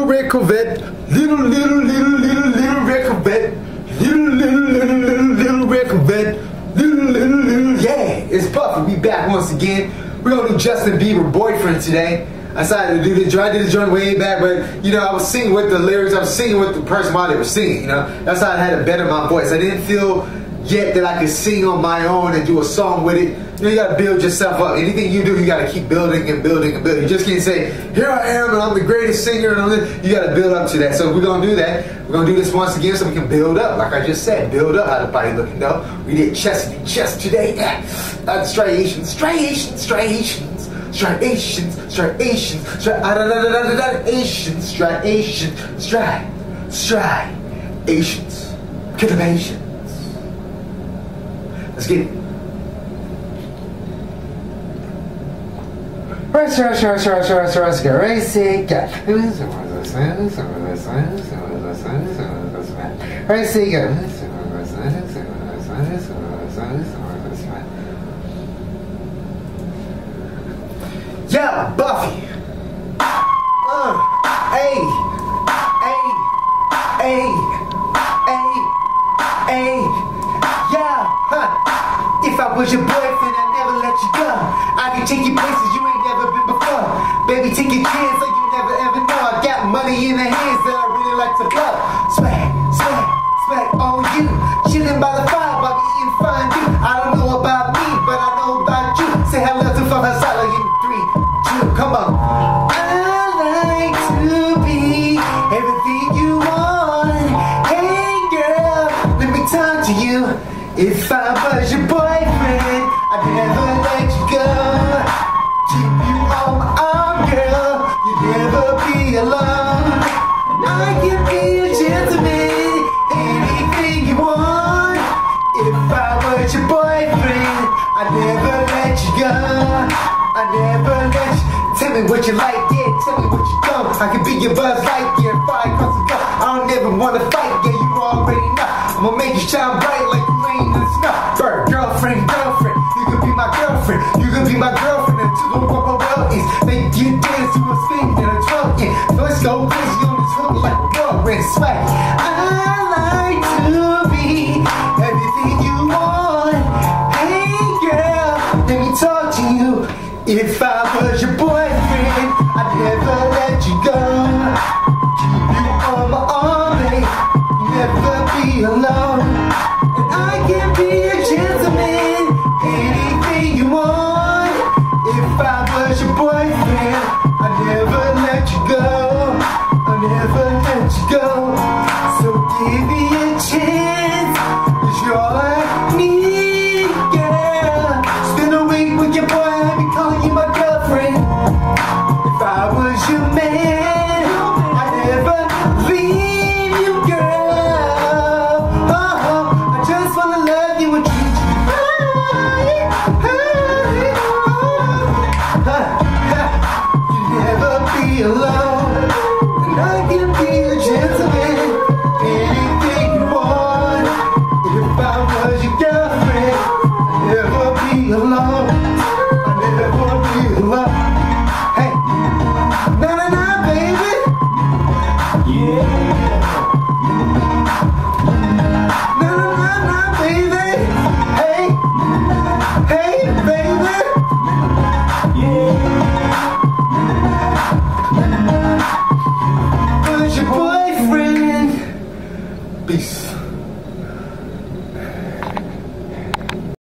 red Corvette, little red Corvette, little red Corvette, yeah, it's Buffy. We back once again. We're gonna do Justin Bieber Boyfriend today. I decided to do the joint. I did the joint way back, but you know, I was singing with the lyrics. I was singing with the person while they were singing. You know, that's how I had to better my voice. I didn't feel yet that I could sing on my own and do a song with it. You know, you gotta build yourself up. Anything you do, you gotta keep building and building and building. You just can't say, here I am and I'm the greatest singer and you gotta build up to that. So we're gonna do that. We're gonna do this once again so we can build up. Like I just said, build up how the body looking though. We did chest today. Striations. Let's get it. Yeah, Buffy. Yeah, If I was your boyfriend, I'd never let you go. I can take you places you ain't never been before. Baby, take a chance like you never ever know. I got money in the hands that I really like to blow. Swag on you. Chilling by the fire, by me eating fondue. I don't know about me, but I know about you. Say hello to from her side like in 3, 2, come on. I like to be everything you want. Hey girl, let me talk to you. If I was your boyfriend, I'd never let you go. Keep you on my arm, girl. You'd never be alone. I can be a gentleman, anything you want. If I was your boyfriend, I'd never let you go. I'd never let you. Tell me what you like, yeah. Tell me what you don't. I can be your Buzz Lightyear, fire across the go. I don't ever wanna fight, yeah. You already know. I'ma make you shine bright like the rain in the snow. Bird, girlfriend, you can be my girlfriend. You can be my girlfriend until the world is. Make you dance to a spin and a twirl, yeah. So let's go crazy on this hook like a whirlwind swag. I like to be everything you want. Hey girl, let me talk to you. If I was your boyfriend, I'd never let you go. Keep you on my arm, babe. Never be alone. And I can be a gentleman, anything you want. If I was your boyfriend, I'd never let you go. I'd never let you go. So give me a chance, 'cause you're all I need, girl. Spend a week with your boy, I'd be calling you my girlfriend. If I was your man, I'd never leave you, girl. I just wanna love you and treat you right. You'll never be alone. And I can be a gentleman, anything you want. If I was your girlfriend, I'd never be alone. I'd never be alone. Hey, na baby. Yeah. Na baby. Hey, baby. Yeah. Was your boyfriend. Peace.